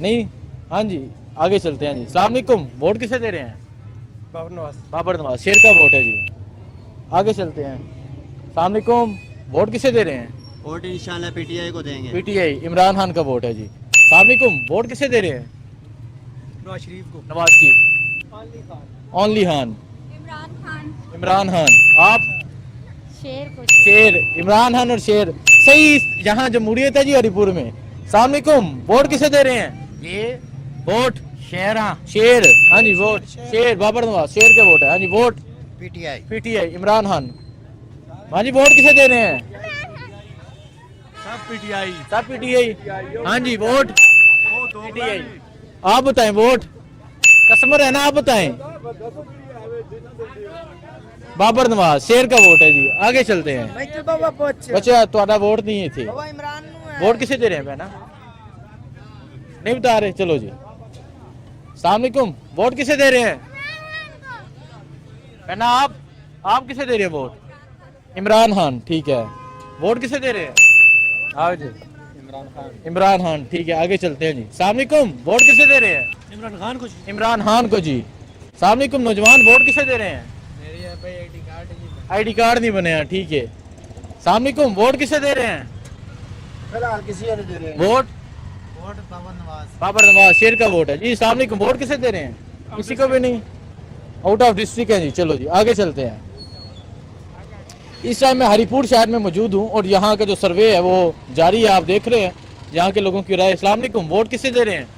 नहीं, हाँ जी, आगे चलते हैं जी। सलामुअलैकुम, वोट किसे दे रहे हैं? बाबर नवाज। बाबर नवाज, शेर का वोट है जी। आगे चलते हैं। सलामुअलैकुम, वोट किसे दे रहे हैं? वोट इंशाल्लाह पीटीआई को देंगे। पीटीआई, इमरान खान का वोट है जी। सलामुअलैकुम, वोट किसे दे रहे हैं? नवाज शरीफ को। नवाज शरीफ, ओनली खान, इमरान खान। इमरान खान। आप? शेर को। शेर, इमरान खान और शेर सही। यहाँ जमहूरियत है जी हरिपुर में। सलामुअलैकुम, वोट किसे दे रहे हैं? ये वोट शेर, शेर, हाँ जी वोट शेर, बाबर नवाज, शेर के वोट है। हाँ जी, वोट पीटीआई। पीटीआई, इमरान खान। हाँ जी, वोट किसे दे रहे हैं? सब पीटीआई। सब पीटीआई। हाँ जी, वोट पीटीआई। आप बताएं, वोट कस्टमर है ना, आप बताएं। बाबर नवाज, शेर का वोट है जी। आगे चलते हैं। बच्चा तुम्हारा वोट नहीं है थे। वोट किसे दे रहे हैं बहना? नहीं बता रहे, चलो जी। सलामुअलैकुम, वोट किसे दे रहे हैं? बहना आप किसे दे रहे हैं वोट? इमरान खान, ठीक है। वोट किसे दे रहे हैं? आओ जी, इमरान खान, ठीक है। आगे चलते हैं जी। सलामुअलैकुम, वोट किसे दे रहे हैं? इमरान खान को। इमरान खान को जी। सलामुअलैकुम, नौजवान वोट किसे दे रहे हैं? आईडी कार्ड नहीं बने हैं, ठीक है। सलामुअलैकुम, वोट किसे दे रहे हैं? फिलहाल किसी को नहीं दे रहे। Vote vote Babar Nawaz. बाबर नवाज, शेर का वोट है जी। सलामुअलैकुम, वोट किसे दे रहे हैं? किसी को भी नहीं। आउट ऑफ डिस्ट्रिक्ट है जी। चलो जी, आगे चलते हैं। इस टाइम मैं हरिपुर शहर में मौजूद हूँ और यहाँ का जो सर्वे है वो जारी है। आप देख रहे हैं यहाँ के लोगों की राय। अस्सलामुअलैकुम, वोट किसे दे रहे हैं?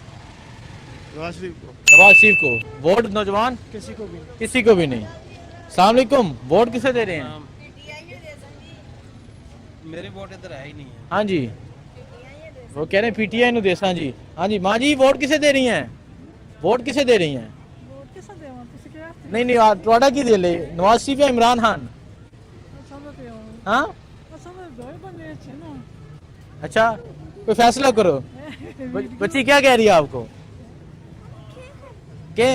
नवाज शरीफ को। नवाज शरीफ को। वोट नौजवान? किसी को भी नहीं। अस्सलामुअलैकुम, वोट किसे दे रहे हैं? मेरे वोट इधर है ही नहीं है। हाँ जी, वो कह रहे हैं पीटीआई नु देसा जी। हाँ जी, माँ जी वोट किसे दे रही हैं? वोट किसे दे रही हैं? नहीं नहीं, थोड़ा की दे ले, नवाज शरीफ या इमरान खान? हाँ, अच्छा, कोई फैसला करो। बच्ची क्या कह रही है आपको?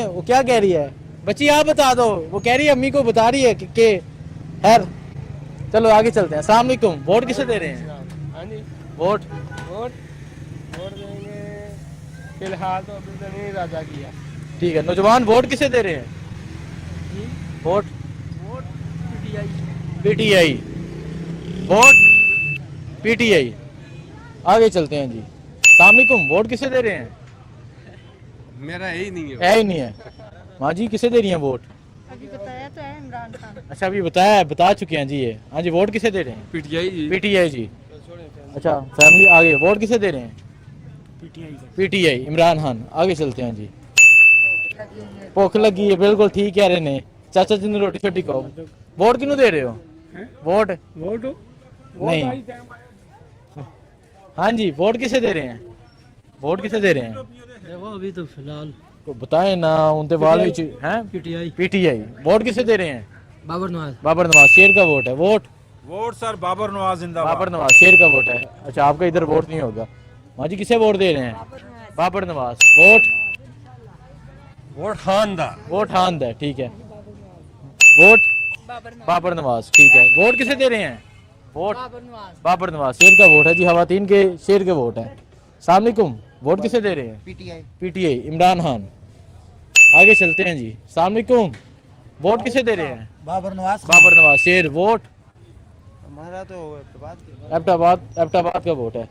वो क्या कह रही है बच्ची? आप बता दो। वो कह रही है अम्मी को बता रही है कि खैर चलो आगे चलते हैं। अस्सलामुअलैकुम, वोट किसे दे रहे हैं? हाँ जी। वोट वोट देंगे फिलहाल तो अभी तो नहीं इरादा किया। ठीक है। नौजवान वोट किसे दे रहे हैं? Vote PTI, vote PTI. आगे चलते हैं जी। अस्सलामुअलैकुम, वोट किसे दे रहे हैं? मेरा ही नहीं है। है ही नहीं है। माँ जी किसे दे रही हैं वोट? अभी बताया तो है इमरान खान। अच्छा, अभी बता चुके हैं जी ये। हाँ जी, वोट किसे दे रहे हैं? पीटीआई। पीटीआई जी। अच्छा, फैमिली आगे वोट किसे दे रहे हैं? पीटीआई, इमरान खान। आगे चलते हैं जी। भुख लगी है, बिल्कुल ठीक कह रहे ने। चाचा जी ने रोटी छोटी खाओ। वोट किन्नू दे रहे हो? वोट नहीं। हाँ जी, वोट किसे दे रहे हैं? वोट किसे दे रहे हैं? देखो अभी तो फिलहाल तो बताए ना, उनके बाल में हैं। पीटीआई। वोट किसे दे रहे हैं? बाबर नवाज। बाबर नवाज, शेर का वोट है। वोट सर बाबर नवाज जिंदाबाद। बाबर नवाज, शेर का वोट है। अच्छा, आपका इधर वोट नहीं होगा। माँ जी किसे वोट दे रहे हैं? बाबर नवाज। वोट खान दा। वोट खान है, ठीक है। वोट बाबर नवाज, ठीक है। वोट किसे दे रहे हैं? वोट बाबर नवाज, शेर का वोट है जी। खवातीन के शेर के वोट है। अस्सलामुअलैकुम, वोट किसे दे रहे हैं? पीटीआई, इमरान खान। आगे चलते हैं जी। अस्सलामुअलैकुम, वोट किसे दे रहे हैं? बाबर नवाज। बाबर नवाज, शेर। वोट हमारा तो एबटाबाद का वोट है।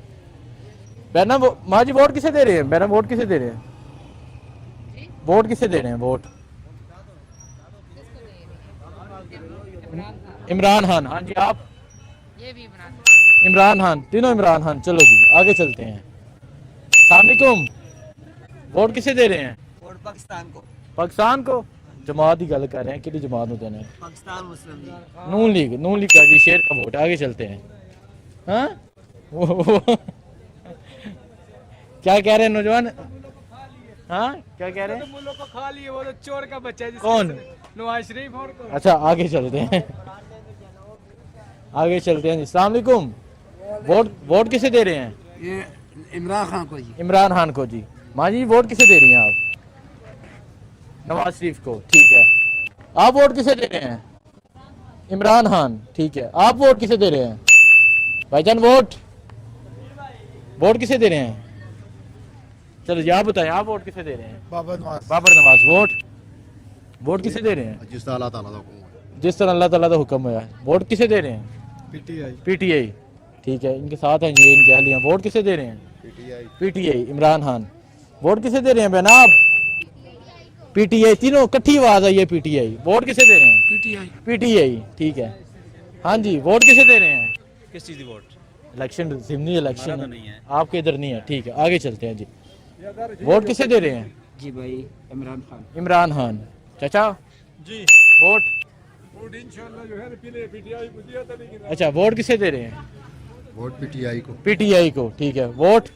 बहना माँ जी वोट किसे दे रहे हैं? बहना वोट किसे दे रहे हैं? वोट किसे दे रहे हैं? वोट इमरान खान। हाँ जी, आप? ये भी इमरान खान, तीनों इमरान खान। चलो जी, आगे चलते हैं। अस्सलामुअलैकुम, वोट किसे दे रहे हैं? वोट पाकिस्तान को। पाकिस्तान को? जमात की गल कर रहे हैं, कि जमात में देना है? पाकिस्तान मुस्लिम लीग। नून लीग का जी, शेर का वोट। आगे चलते हैं। हाँ क्या कह रहे हैं नौजवान? हाँ, क्या कह रहे हैं? मुल्लों को खा लिए, वो तो चोर का बच्चा है। कौन? नवाज शरीफ। और कौन? अच्छा, आगे चलते हैं। आगे चलते हैं जी। अस्सलामुअलैकुम, वोट किसे दे रहे हैं? ये इमरान खान को जी। इमरान खान को जी। माँ जी वोट किसे दे रही हैं आप? नवाज शरीफ को, ठीक है। आप वोट किसे दे रहे हैं? इमरान खान, ठीक है। आप वोट किसे दे रहे हैं भाईजान? वोट किसे दे रहे हैं? चलो आप बताएं, आप वोट किसे दे रहे हैं? बाबर नवाज। बाबर नवाज। वोट किसे दे रहे हैं? जिस तरह अल्लाह ताला का हुक्म है। जिस तरह अल्लाह ताला का हुक्म है। वोट किसे दे रहे हैं? पीटीआई। पीटीआई, ठीक है। इनके साथ हैं जी, इनके अहलियां। वोट किसे दे रहे हैं? पीटीआई। पीटीआई, इमरान खान। वोट किसे दे रहे हैं बहना आप? पीटीआई, तीनों इकट्ठी आवाज आई है पीटीआई। वोट किसे दे रहे हैं? पीटीआई। पीटीआई, ठीक है। हाँ जी, वोट किसे दे रहे हैं? किस चीज़ की वोट? इलेक्शन, जिमनी इलेक्शन हमारा तो नहीं है। आपके इधर नहीं है, ठीक है। आगे चलते हैं जी। वोट किसे दे रहे हैं? जी भाई इमरान खान। इमरान खान। चाचा जी वोट? इंशाल्लाह जो है ना पीले पीटीआई को दिया था लेकिन अच्छा, वोट किसे दे रहे हैं? वोट पीटीआई को। पीटीआई को, ठीक है। वोट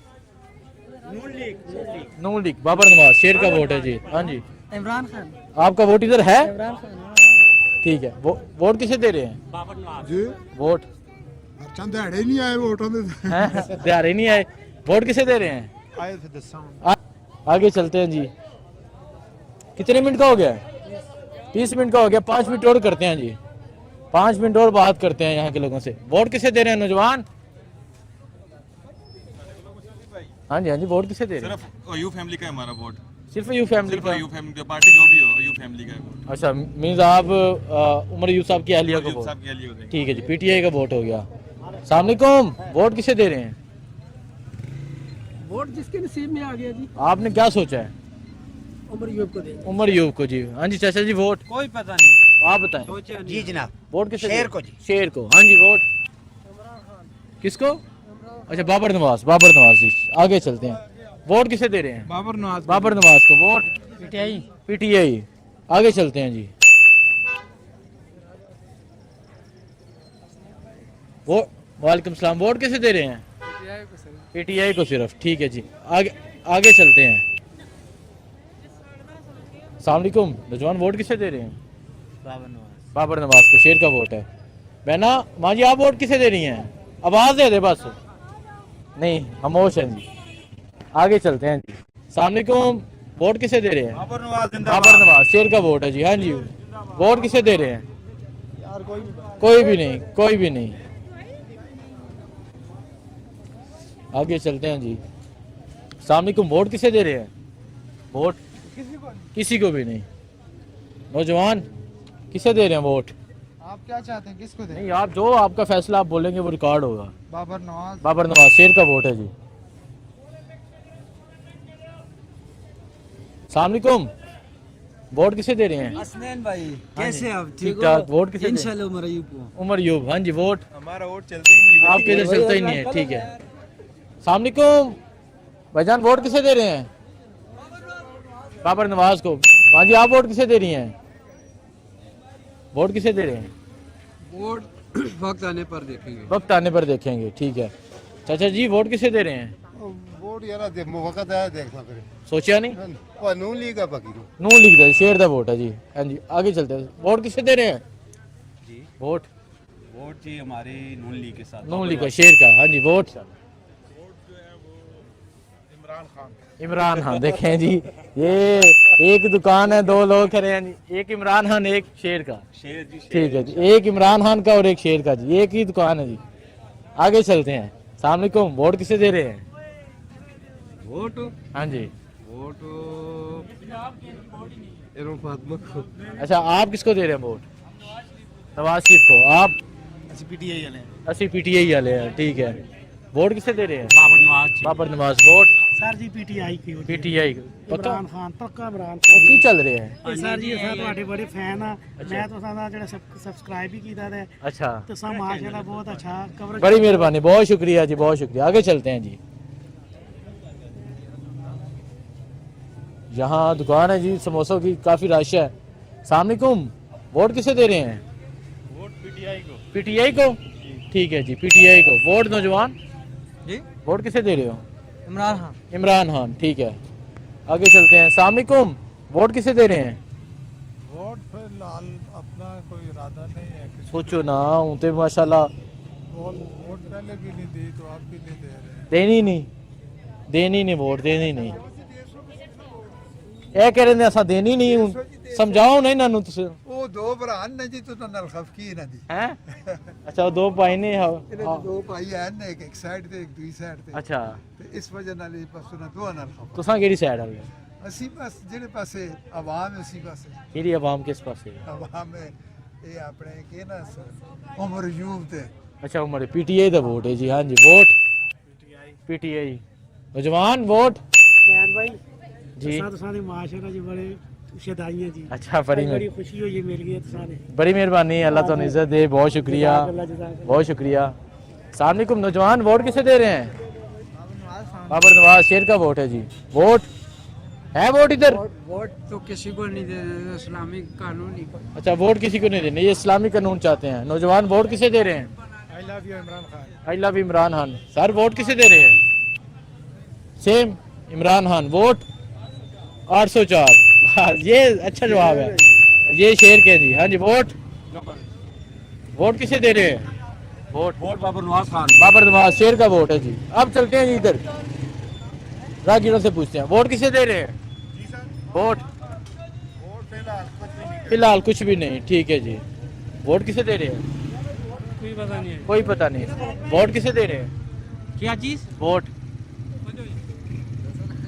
नून लीग, बाबर नवाज शेर का वोट है जी। हाँ जी, इमरान खान। आपका वोट इधर है, इमरान खान। ठीक है। वोट किसे दे रहे हैं? बाबर नवाज। जी वोट चंद दिहाड़े नहीं आए वोटों में। हैं? दिहाड़े नहीं आए। वोट किसे दे रहे हैं? आए थे दस। आगे चलते हैं जी। कितने मिनट का हो गया? 30 मिनट का हो गया। 5 मिनट और करते हैं जी। 5 मिनट और बात करते हैं यहाँ के लोगों से। वोट किसे दे रहे हैं नौजवान? हाँ जी, हाँ जी, वोट किसे दे रहे हैं? सिर्फ अयूब फैमिली का है हमारा वोट। सिर्फ यू फैमिली सिर्फ का? अयूब फैमिली का, पार्टी जो भी हो अयूब फैमिली का है वोट। अच्छा, मीन्स आप उमर यूब साहब की अहलिया को अयूब वोट, साहब के लिए होते ठीक है जी। पीटीआई का वोट हो गया। अस्सलाम वालेकुम। वोट किसे दे रहे हैं? वोट जिसके नसीब में आ गया जी, आपने क्या सोचा है? उमर यूब को दे। उमर यूब को जी। हाँ जी चाचा जी, वोट कोई पता नहीं। आप बताएं। जी जनाब। वोट किसे? शेर को जी। शेर को, हाँ जी। वोट किसको? अच्छा, बाबर नवाज। बाबर नवाज जी। आगे चलते हैं। वोट किसे दे रहे हैं? बाबर नवाज। बाबर नवाज को। वोट पीटीआई। पीटीआई। आगे चलते हैं जी। वो वालेकुम सलाम। वोट किसे दे रहे हैं? पीटीआई को सिर्फ, ठीक है जी। आगे चलते हैं। अस्सलाम वालेकुम नौजवान। वोट किसे दे रहे हैं? बाबर नवाज। बाबर नवाज को। शेर का वोट है। बहना माँ जी, आप वोट किसे दे रही हैं? आवाज दे दे बस। नहीं, खामोश हैं जी। आगे चलते हैं जी। अस्सलाम वालेकुम। वोट किसे दे रहे हैं? बाबर नवाज। बाबर नवाज शेर का वोट है जी। हाँ जी, वोट किसे दे रहे हैं? कोई भी नहीं, कोई भी नहीं। आगे चलते हैं जी। अस्सलाम वालेकुम। वोट किसे दे रहे हैं? वोट किसी को भी नहीं। नौजवान किसे दे रहे हैं वोट? आप क्या चाहते हैं, किसको दें? नहीं, आप जो आपका फैसला आप बोलेंगे वो रिकॉर्ड होगा। बाबर नवाज। बाबर नवाज शेर का वोट है जी। अस्सलाम वालेकुम। वोट किसे दे रहे हैं? हसनैन भाई हाँ कैसे जी, आप? ठीक ठाक। वोट किसे दे रहे हैं? इंशाल्लाह उमर अयूब को। उमर यूब। हाँ जी, वोट हमारा वोट चलते ही नहीं। आपके इधर चलता ही नहीं है, ठीक है। अस्सलाम वालेकुम भाईजान। वोट किसे दे रहे हैं? बाबर नवाज को। हाँ जी, आप वोट किसे दे रही हैं? वोट किसे दे रहे हैं? वोट वक्त आने पर देखेंगे। वक्त आने पर देखेंगे, ठीक है। चाचा जी, वोट किसे दे रहे हैं? वोट यार वक्त आया देखना फिर। सोचा नहीं। नून लीग का पकी नून लिख दे, शेर का वोट है जी। हाँ जी, आगे चलते हैं। वोट किसे दे रहे हैं? जी वोट वोट जी हमारे नून लीग के साथ। नून लिख का, शेर का। हाँ जी, वोट इमरान खान। देखें जी, ये एक दुकान है, दो लोग खड़े हैं जी। एक इमरान खान, एक शेर का। शेर जी। ठीक है जी, एक इमरान खान का और एक शेर का जी। एक ही दुकान है जी। आगे चलते हैं। अस्सलाम वालेकुम। वोट किसे दे रहे हैं? वोट हाँ जी। वोट एरों फातिमा को। अच्छा, आप किसको दे रहे हैं वोट? नवाज शरीफ को। आप? पीटीआई वाले। ਅਸੀਂ पीटीआई वाले हैं, ठीक है। वोट किसे दे रहे हैं? बाबर नवाज। बाबर नवाज। वोट सर जी पीटीआई की। पीटीआई पक्का इमरान खान पक्का इमरान ਕੀ ਚੱਲ ਰਿਹਾ ਹੈ? सर जी असां ਤੁਹਾਡੇ ਬੜੇ ਫੈਨ ਆ। ਮੈਂ ਤੁਸਾਂ ਦਾ ਜਿਹੜਾ ਸਬਸਕ੍ਰਾਈਬ ਵੀ ਕੀਤਾ ਹੈ। अच्छा, ਤੁਸਾਂ ਮਾਸ਼ਾਅੱਲਾ ਬਹੁਤ ਅੱਛਾ ਕਵਰੇਜ। बड़ी मेहरबानी, बहुत शुक्रिया जी, बहुत शुक्रिया। आगे चलते हैं जी। यहाँ दुकान है जी समोसों की, काफी रश है। अस्सलाम वालेकुम। वोट किसे दे रहे हैं? वोट पीटीआई को। पीटीआई को, ठीक है जी, पीटीआई को। वोट नौजवान जी वोट किसे दे रहे हो? इमरान खान। इमरान खान, ठीक है। आगे चलते हैं। अस्सलाम वालेकुम। वोट किसे दे रहे हैं? वोट फिलहाल अपना कोई इरादा नहीं है। सोचो ना, हूं तो माशाल्लाह वोट पहले भी नहीं दी तो आप भी नहीं दे रहे। देनी नहीं, देनी नहीं, वोट देनी नहीं। ਇਹ ਕਹਿ ਰਹੇ ਨੇ ਅਸਾਂ ਦੇਣੀ ਨਹੀਂ ਹੁਣ ਸਮਝਾਓ ਨਾ ਇਹਨਾਂ ਨੂੰ ਤੁਸੀਂ ਉਹ ਦੋ ਭਰਾ ਨੇ ਜੀ ਤੁਸੀਂ ਨਾਲ ਖਫਕੀ ਇਹਨਾਂ ਦੀ ਹੈ ਅੱਛਾ ਉਹ ਦੋ ਭਾਈ ਨੇ ਇਹਨਾਂ ਦੇ ਦੋ ਭਾਈ ਹਨ ਨੇ ਇੱਕ ਸਾਈਡ ਤੇ ਇੱਕ ਦੂਜੀ ਸਾਈਡ ਤੇ ਅੱਛਾ ਤੇ ਇਸ ਵਜ੍ਹਾ ਨਾਲ ਇਹ ਬਸ ਉਹਨਾਂ ਦੋਵਾਂ ਨਾਲ ਖਫ ਤੁਸੀਂ ਕਿਹੜੀ ਸਾਈਡ ਆ ਗਏ ਅਸੀਂ ਬਸ ਜਿਹੜੇ ਪਾਸੇ ਆਵਾਮ ਅਸੀਂ ਪਾਸੇ ਕਿਹੜੀ ਆਵਾਮ ਕਿਸ ਪਾਸੇ ਆਵਾਮ ਹੈ ਇਹ ਆਪਣੇ ਕੀ ਨਾ ਉਮਰ ਯੂਬ ਤੇ अच्छा उमर पीटीआई का वोट है जी हाँ जी वोट पीटीआई नौजवान वोट नैन भाई जी तुसां माशाल्लाह जी बड़े शदाइयां जी अच्छा बड़ी खुशी हुई मिल गई तुसां बड़ी मेहरबानी अल्लाह तुम इज्जत दे बहुत शुक्रिया बहुत शुक्रिया अस्सलाम वालेकुम नौजवान वोट किसे दे रहे हैं बाबर नवाज शेर का वोट है जी वोट है वोट इधर वोट तो किसी को नहीं देना इस्लामिक कानून ही अच्छा वोट किसी को नहीं देने ये इस्लामी कानून चाहते हैं नौजवान वोट किसे दे रहे हैं I love you Imran Khan I love Imran Khan sir vote किसे दे रहे हैं सेम इमरान खान वोट 804 ये अच्छा जवाब है ये शेर के जी हाँ जी वोट वोट किसे दे रहे हैं वोट बाबर नवाज खान बाबर नवाज शेर का वोट है जी अब चलते हैं जी इधर राहगीरों से पूछते हैं वोट किसे दे रहे हैं वोट फिलहाल कुछ भी नहीं ठीक है जी वोट किसे दे रहे हैं कोई पता नहीं है कोई पता नहीं वोट किसे दे रहे हैं क्या चीज वोट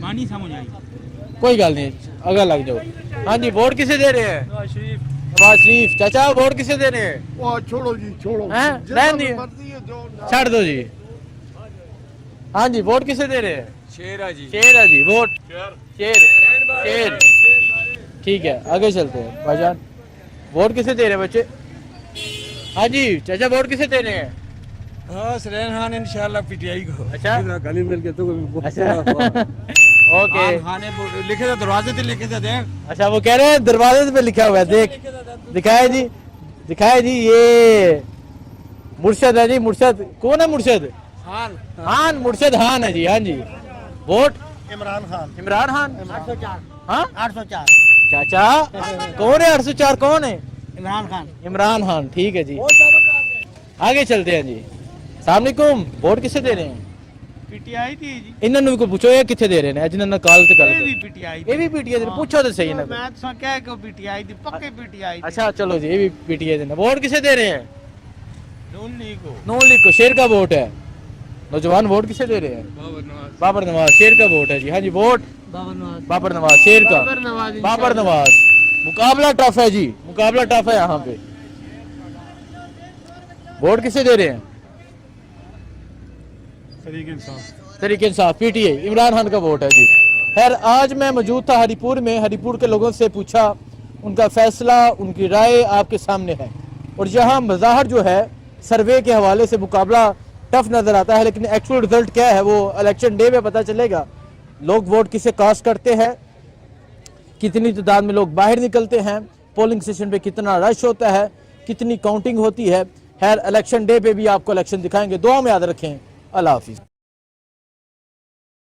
मानी समझ आई कोई गल नहीं अगर लग जाओ हाँ जी वोट किसे दे रहे हैं नवाज शरीफ चाचा वोट किसे दे रहे हैं वो छोड़ो जी छोड़ो हैं रहने दिए छाड़ दो जी हाँ जी वोट किसे दे रहे हैं शेर है जी वोट शेर शेर ठीक है आगे चलते हैं भाईजान वोट किसे दे रहे हैं बच्चे हाँ जी चाचा वोट किसे दे रहे हैं हाँ सरेन खान इंशाल्लाह पीटीआई को अच्छा गली मिल के तो अच्छा ओके खाने लिखे थे दरवाजे पे लिखे थे देख अच्छा वो कह रहे हैं दरवाजे पे लिखा हुआ है देख दिखाए जी ये मुर्शद है जी मुर्शद कौन है मुर्शद खान मुर्शद खान है जी हाँ जी वोट इमरान खान हाँ 804 चाचा कौन है 804 कौन है इमरान खान ठीक है जी आगे चलते हैं जी सामनेकुम वोट किसे दे रहे हैं पीटीआई थी जी इन्होंने भी पूछो ये किथे दे रहे हैं जिन्होंने काल ते कर पीटीआई ये भी पीटीआई दे पूछो तो सही ना मैं तो क्या को पीटीआई थी पक्के पीटीआई अच्छा चलो जी ये भी पीटीआई देना वोट किसे दे रहे हैं नून नून लीग को शेर का वोट है नौजवान वोट किसे दे रहे हैं बाबर नवाज शेर का वोट है जी हाँ जी वोट बाबर नवाज शेर का बाबर नवाज मुकाबला टफ है जी मुकाबला टफ है यहाँ पे वोट किसे दे रहे हैं तरीके इंसाफ पीटीआई इमरान खान का वोट है जी खैर आज मैं मौजूद था हरिपुर में हरिपुर के लोगों से पूछा उनका फैसला उनकी राय आपके सामने है और यहाँ मज़ाहर जो है सर्वे के हवाले से मुकाबला टफ नज़र आता है लेकिन एक्चुअल रिजल्ट क्या है वो इलेक्शन डे में पता चलेगा लोग वोट किसे कास्ट करते हैं कितनी तादाद में लोग बाहर निकलते हैं पोलिंग स्टेशन पे कितना रश होता है कितनी काउंटिंग होती है खैर इलेक्शन डे पे भी आपको इलेक्शन दिखाएंगे दुआ में याद रखें अल्लाह हाफिज़।